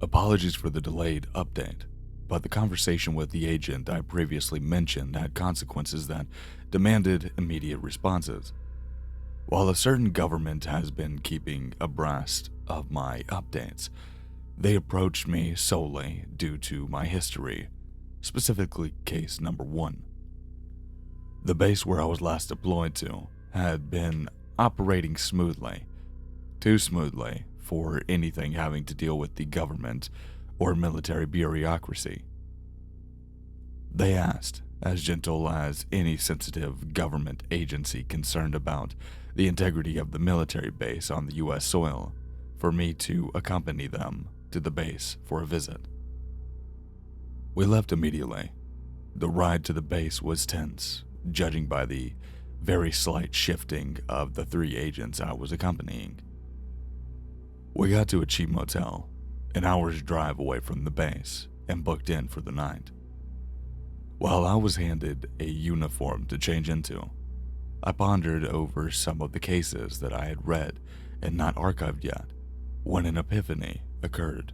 Apologies for the delayed update, but the conversation with the agent I previously mentioned had consequences that demanded immediate responses. While a certain government has been keeping abreast of my updates, they approached me solely due to my history, specifically case number 1. The base where I was last deployed to had been operating smoothly, too smoothly for anything having to deal with the government or military bureaucracy. They asked, as gentle as any sensitive government agency concerned about the integrity of the military base on the US soil, for me to accompany them to the base for a visit. We left immediately. The ride to the base was tense, judging by the very slight shifting of the 3 agents I was accompanying. We got to a cheap motel, an hour's drive away from the base, and booked in for the night. While I was handed a uniform to change into, I pondered over some of the cases that I had read and not archived yet, when an epiphany occurred.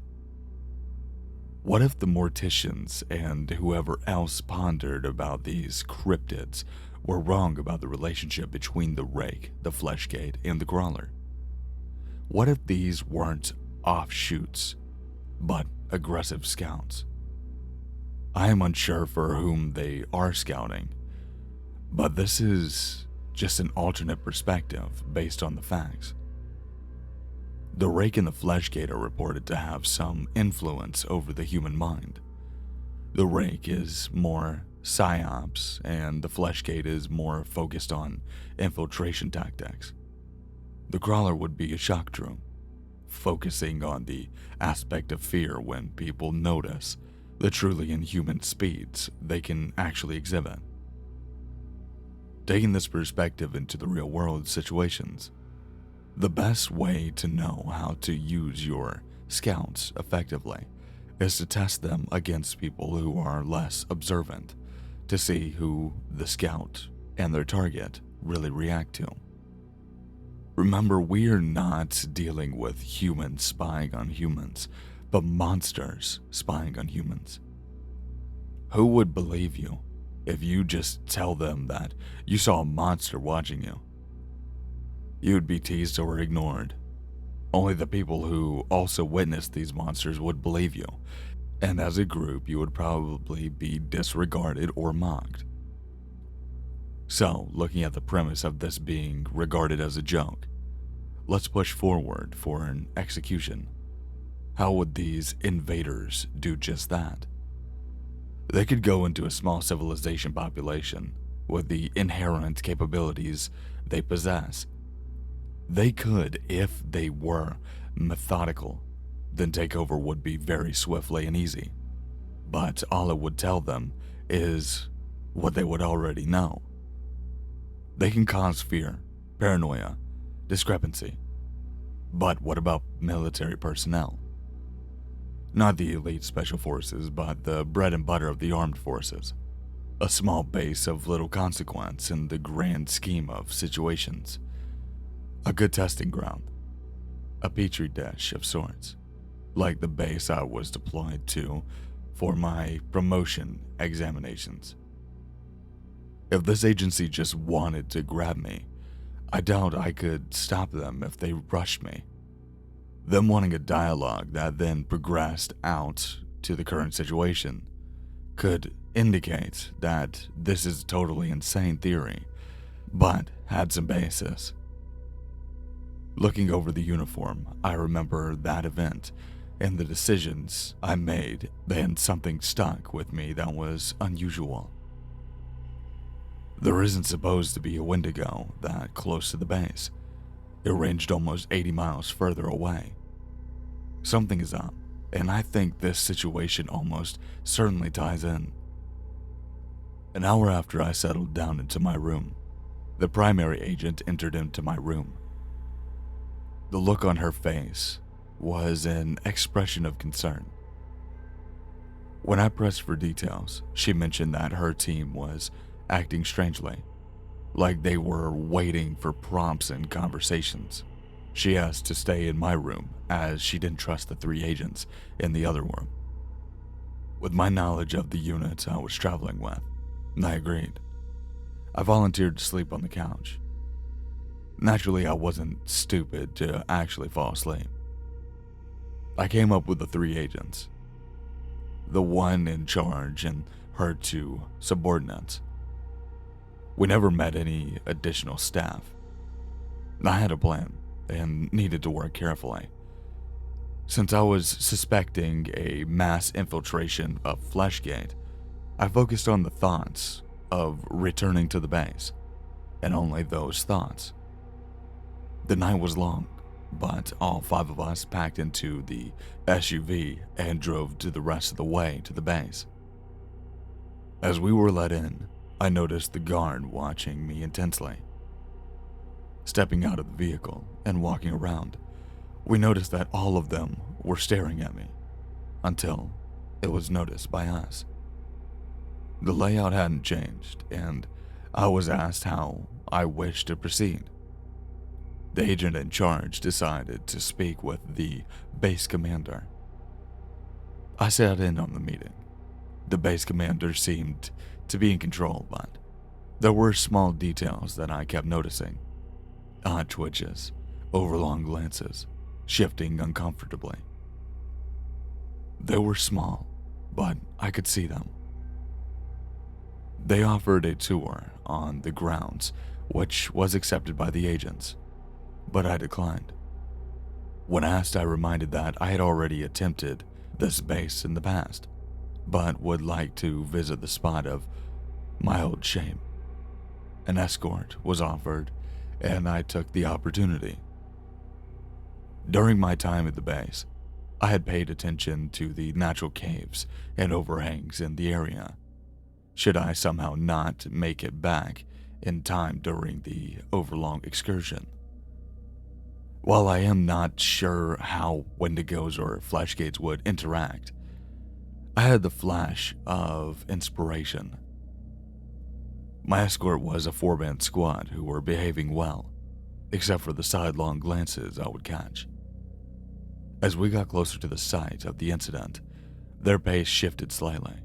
What if the morticians and whoever else pondered about these cryptids were wrong about the relationship between the rake, the fleshgate, and the crawler? What if these weren't offshoots, but aggressive scouts? I am unsure for whom they are scouting, but this is just an alternate perspective based on the facts. The rake and the fleshgate are reported to have some influence over the human mind. The rake is more psyops, and the fleshgate is more focused on infiltration tactics. The crawler would be a shock drone, focusing on the aspect of fear when people notice the truly inhuman speeds they can actually exhibit. Taking this perspective into the real world situations, the best way to know how to use your scouts effectively is to test them against people who are less observant to see who the scout and their target really react to. Remember, we are not dealing with humans spying on humans, but monsters spying on humans. Who would believe you if you just tell them that you saw a monster watching you? You would be teased or ignored. Only the people who also witnessed these monsters would believe you, and as a group you would probably be disregarded or mocked. So, looking at the premise of this being regarded as a joke, let's push forward for an execution. How would these invaders do just that? They could go into a small civilization population with the inherent capabilities they possess. They could, if they were methodical, then take over would be very swiftly and easy. But all it would tell them is what they would already know. They can cause fear, paranoia, discrepancy. But what about military personnel? Not the elite special forces, but the bread and butter of the armed forces. A small base of little consequence in the grand scheme of situations. A good testing ground. A petri dish of sorts, like the base I was deployed to for my promotion examinations. If this agency just wanted to grab me, I doubt I could stop them if they rushed me. Them wanting a dialogue that then progressed out to the current situation could indicate that this is a totally insane theory, but had some basis. Looking over the uniform, I remember that event and the decisions I made, then something stuck with me that was unusual. There isn't supposed to be a Wendigo that close to the base. It ranged almost 80 miles further away. Something is up, and I think this situation almost certainly ties in. An hour after I settled down into my room, the primary agent entered into my room. The look on her face was an expression of concern. When I pressed for details, she mentioned that her team was acting strangely, like they were waiting for prompts and conversations. She asked to stay in my room as she didn't trust the 3 agents in the other room. With my knowledge of the unit I was traveling with, I agreed. I volunteered to sleep on the couch. Naturally, I wasn't stupid to actually fall asleep. I came up with the 3 agents, the one in charge and her 2 subordinates. We never met any additional staff. I had a plan and needed to work carefully. Since I was suspecting a mass infiltration of Fleshgate, I focused on the thoughts of returning to the base, and only those thoughts. The night was long, but all 5 of us packed into the SUV and drove to the rest of the way to the base. As we were let in, I noticed the guard watching me intensely. Stepping out of the vehicle and walking around, we noticed that all of them were staring at me, until it was noticed by us. The layout hadn't changed, and I was asked how I wished to proceed. The agent in charge decided to speak with the base commander. I sat in on the meeting. The base commander seemed to be in control, but there were small details that I kept noticing. Odd twitches, overlong glances, shifting uncomfortably. They were small, but I could see them. They offered a tour on the grounds, which was accepted by the agents, but I declined. When asked, I reminded that I had already attempted this base in the past, but would like to visit the spot of my old shame. An escort was offered, and I took the opportunity. During my time at the base, I had paid attention to the natural caves and overhangs in the area. Should I somehow not make it back in time during the overlong excursion. While I am not sure how Wendigos or Fleshgates would interact, I had the flash of inspiration. My escort was a 4-man squad who were behaving well, except for the sidelong glances I would catch. As we got closer to the site of the incident, their pace shifted slightly.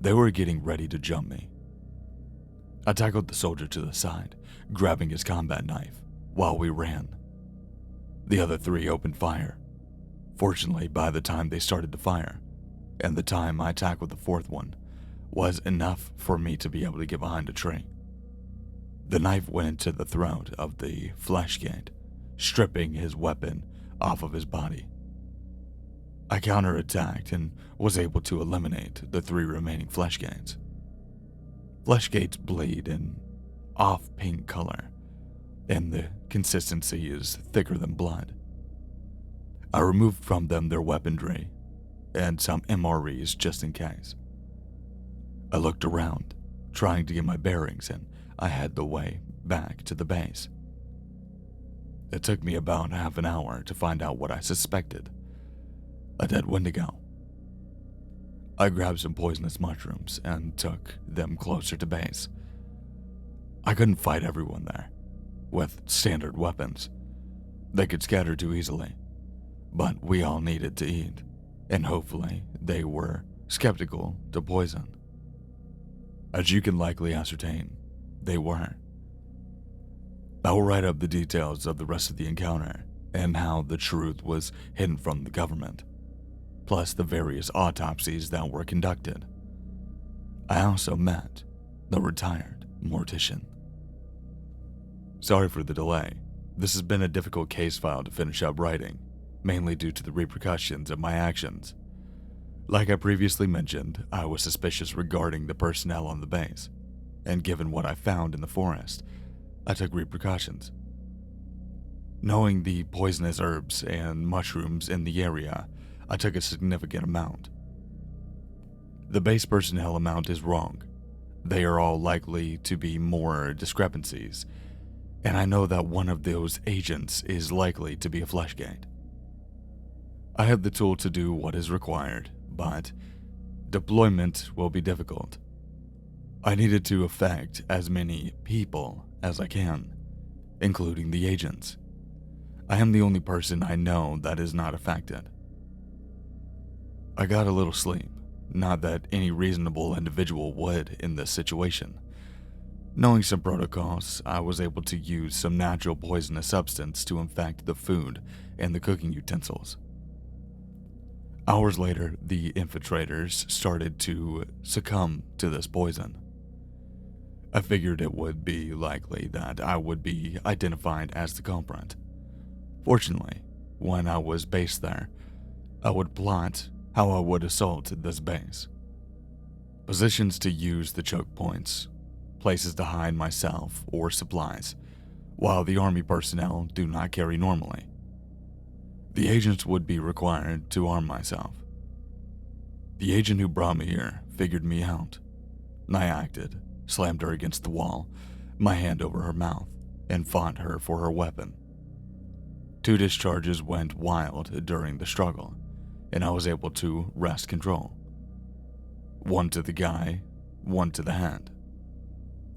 They were getting ready to jump me. I tackled the soldier to the side, grabbing his combat knife, while we ran. The other 3 opened fire. Fortunately, by the time they started to fire, and the time I tackled the 4th one, was enough for me to be able to get behind a tree. The knife went into the throat of the Fleshgate, stripping his weapon off of his body. I counterattacked and was able to eliminate the 3 remaining Fleshgates. Fleshgates bleed in off-pink color, and the consistency is thicker than blood. I removed from them their weaponry and some MREs just in case. I looked around, trying to get my bearings, and I had the way back to the base. It took me about half an hour to find out what I suspected: a dead Wendigo. I grabbed some poisonous mushrooms and took them closer to base. I couldn't fight everyone there with standard weapons. They could scatter too easily, but we all needed to eat, and hopefully they were skeptical to poison. As you can likely ascertain, they were. I will write up the details of the rest of the encounter and how the truth was hidden from the government, plus the various autopsies that were conducted. I also met the retired mortician. Sorry for the delay. This has been a difficult case file to finish up writing, mainly due to the repercussions of my actions. Like I previously mentioned, I was suspicious regarding the personnel on the base, and given what I found in the forest, I took repercussions. Knowing the poisonous herbs and mushrooms in the area, I took a significant amount. The base personnel amount is wrong. They are all likely to be more discrepancies, and I know that one of those agents is likely to be a Fleshgate. I have the tool to do what is required, but deployment will be difficult. I needed to affect as many people as I can, including the agents. I am the only person I know that is not affected. I got a little sleep, not that any reasonable individual would in this situation. Knowing some protocols, I was able to use some natural poisonous substance to infect the food and the cooking utensils. Hours later, the infiltrators started to succumb to this poison. I figured it would be likely that I would be identified as the culprit. Fortunately, when I was based there, I would plot how I would assault this base. Positions to use the choke points, places to hide myself or supplies, while the army personnel do not carry normally. The agents would be required to arm myself. The agent who brought me here figured me out, and I acted, slammed her against the wall, my hand over her mouth, and fought her for her weapon. 2 discharges went wild during the struggle, and I was able to wrest control. 1 to the guy, 1 to the hand.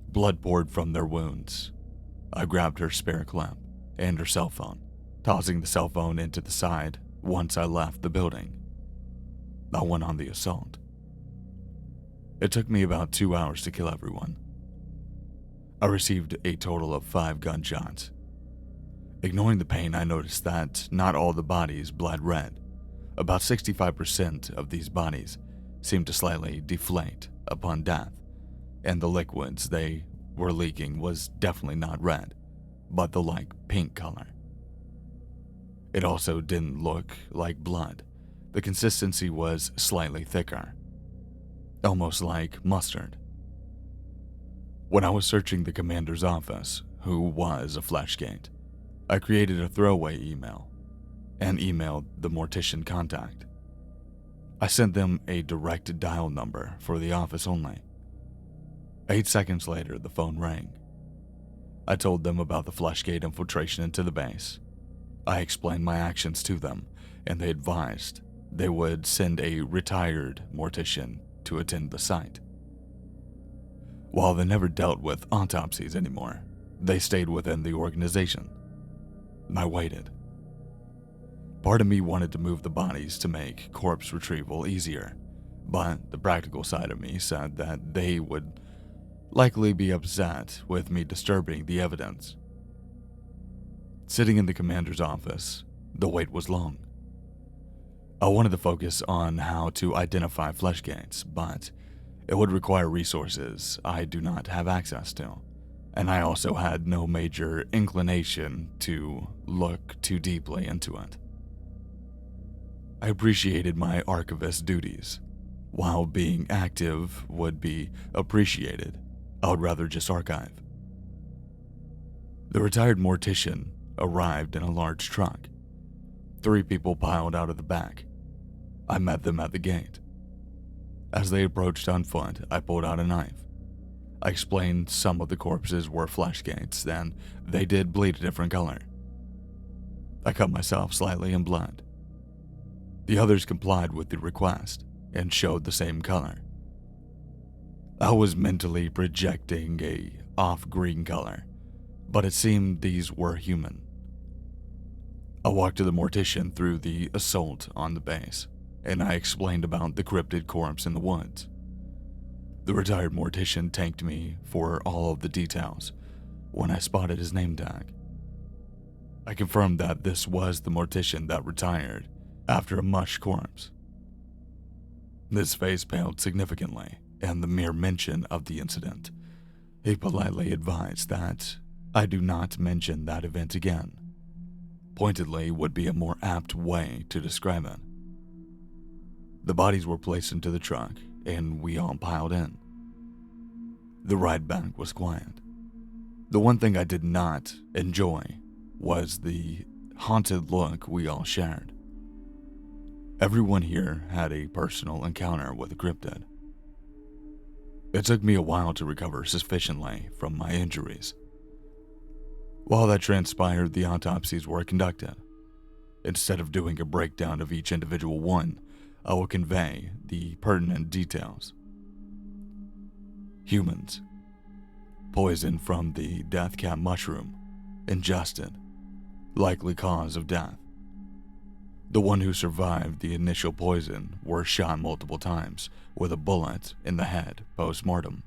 Blood poured from their wounds. I grabbed her spare clip and her cell phone, tossing the cell phone into the side once I left the building. I went on the assault. It took me about 2 hours to kill everyone. I received a total of 5 gunshots. Ignoring the pain, I noticed that not all the bodies bled red. About 65% of these bodies seemed to slightly deflate upon death, and the liquids they were leaking was definitely not red, but the pink color. It also didn't look like blood. The consistency was slightly thicker, almost like mustard. When I was searching the commander's office, who was a Fleshgate, I created a throwaway email and emailed the mortician contact. I sent them a direct dial number for the office only. 8 seconds later, the phone rang. I told them about the Fleshgate infiltration into the base. I explained my actions to them, and they advised they would send a retired mortician to attend the site. While they never dealt with autopsies anymore, they stayed within the organization. I waited. Part of me wanted to move the bodies to make corpse retrieval easier, but the practical side of me said that they would likely be upset with me disturbing the evidence. Sitting in the commander's office, the wait was long. I wanted to focus on how to identify Fleshgates, but it would require resources I do not have access to, and I also had no major inclination to look too deeply into it. I appreciated my archivist duties. While being active would be appreciated, I would rather just archive. The retired mortician arrived in a large truck. 3 people piled out of the back. I met them at the gate. As they approached on foot, I pulled out a knife. I explained some of the corpses were Fleshgates, and they did bleed a different color. I cut myself slightly in blood. The others complied with the request and showed the same color. I was mentally projecting a off-green color, but it seemed these were human. I walked to the mortician through the assault on the base, and I explained about the cryptid corpse in the woods. The retired mortician thanked me for all of the details when I spotted his name tag. I confirmed that this was the mortician that retired after a mush corpse. His face paled significantly, and the mere mention of the incident. He politely advised that I do not mention that event again. Pointedly would be a more apt way to describe it. The bodies were placed into the truck, and we all piled in. The ride back was quiet. The one thing I did not enjoy was the haunted look we all shared. Everyone here had a personal encounter with a cryptid. It took me a while to recover sufficiently from my injuries. While that transpired, the autopsies were conducted. Instead of doing a breakdown of each individual one, I will convey the pertinent details. Humans. Poison from the death cap mushroom. Ingested. Likely cause of death. The one who survived the initial poison was shot multiple times with a bullet in the head post-mortem.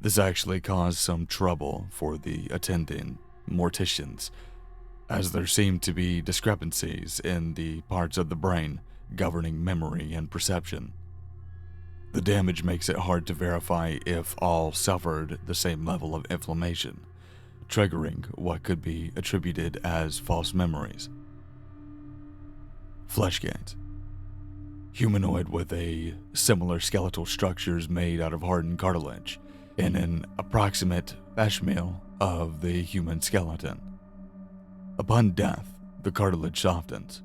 This actually caused some trouble for the attending morticians, as there seemed to be discrepancies in the parts of the brain governing memory and perception. The damage makes it hard to verify if all suffered the same level of inflammation, triggering what could be attributed as false memories. Fleshgate. Humanoid with a similar skeletal structures made out of hardened cartilage in an approximate facsimile of the human skeleton. Upon death, the cartilage softens,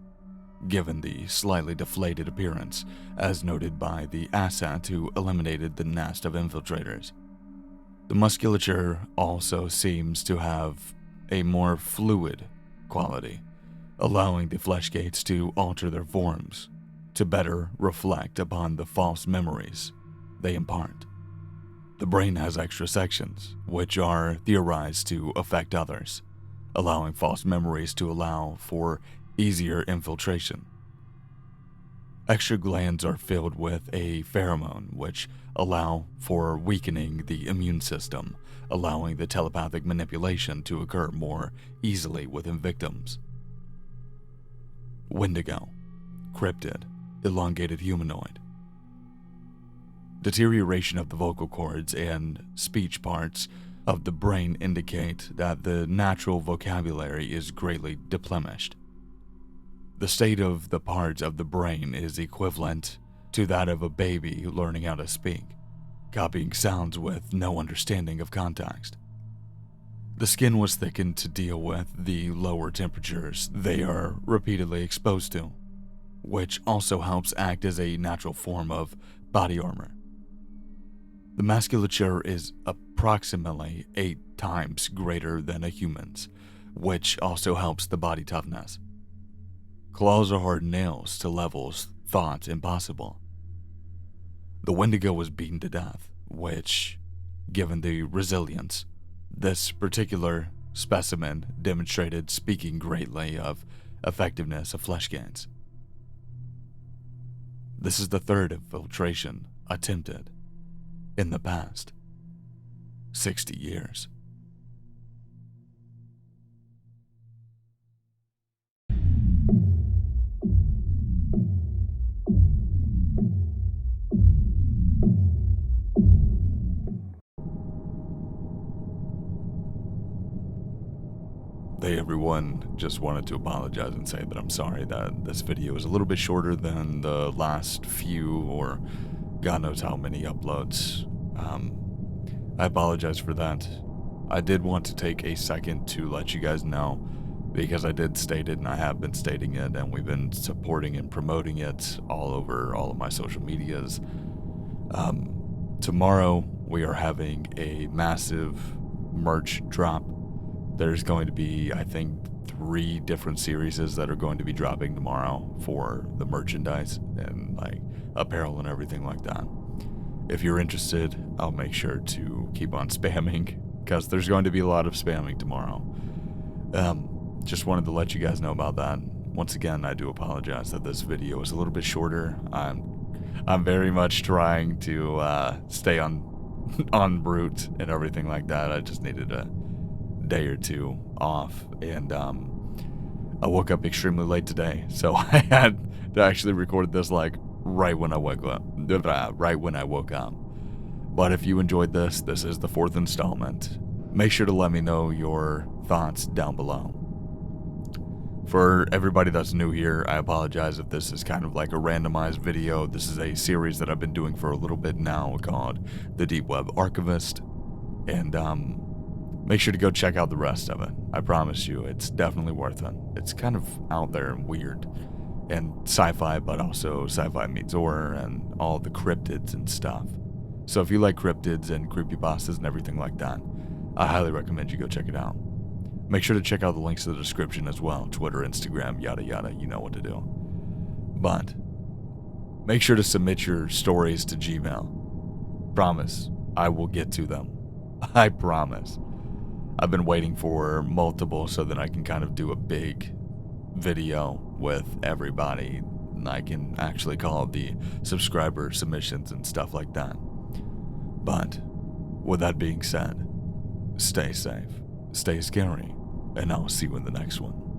given the slightly deflated appearance, as noted by the assat who eliminated the nest of infiltrators. The musculature also seems to have a more fluid quality, allowing the fleshgates to alter their forms to better reflect upon the false memories they impart. The brain has extra sections, which are theorized to affect others, allowing false memories to allow for easier infiltration. Extra glands are filled with a pheromone, which allow for weakening the immune system, allowing the telepathic manipulation to occur more easily within victims. Wendigo, cryptid, elongated humanoid. Deterioration of the vocal cords and speech parts of the brain indicate that the natural vocabulary is greatly deplenished. The state of the parts of the brain is equivalent to that of a baby learning how to speak, copying sounds with no understanding of context. The skin was thickened to deal with the lower temperatures they are repeatedly exposed to, which also helps act as a natural form of body armor. The musculature is approximately 8 times greater than a human's, which also helps the body toughness. Claws are hard nails to levels thought impossible. The Wendigo was beaten to death, which, given the resilience, this particular specimen demonstrated, speaking greatly of effectiveness of fleshgates. This is the third infiltration attempted in the past 60 years. Hey everyone, just wanted to apologize and say that I'm sorry that this video is a little bit shorter than the last few or God knows how many uploads. I apologize for that. I did want to take a second to let you guys know, because I did state it and I have been stating it, and we've been supporting and promoting it all over all of my social medias. Tomorrow we are having a massive merch drop. There's going to be, I think, 3 different series that are going to be dropping tomorrow for the merchandise and like apparel and everything like that. If you're interested, I'll make sure to keep on spamming, because there's going to be a lot of spamming tomorrow. Just wanted to let you guys know about that. Once again, I do apologize that this video is a little bit shorter. I'm very much trying to stay on brute and everything like that. I just needed a day or 2 off, and I woke up extremely late today, so I had to actually record this like right when I woke up. But if you enjoyed this is the 4th installment. Make sure to let me know your thoughts down below. For everybody that's new here, I apologize if this is kind of like a randomized video. This is a series that I've been doing for a little bit now called The Deep Web Archivist, and make sure to go check out the rest of it. I promise you, it's definitely worth it. It's kind of out there and weird and sci-fi, but also sci-fi meets horror and all the cryptids and stuff. So if you like cryptids and creepypastas and everything like that, I highly recommend you go check it out. Make sure to check out the links in the description as well. Twitter, Instagram, yada yada, you know what to do. But make sure to submit your stories to Gmail. Promise, I will get to them. I promise. I've been waiting for multiple so that I can kind of do a big video with everybody. And I can actually call the subscriber submissions and stuff like that. But with that being said, stay safe, stay scary, and I'll see you in the next one.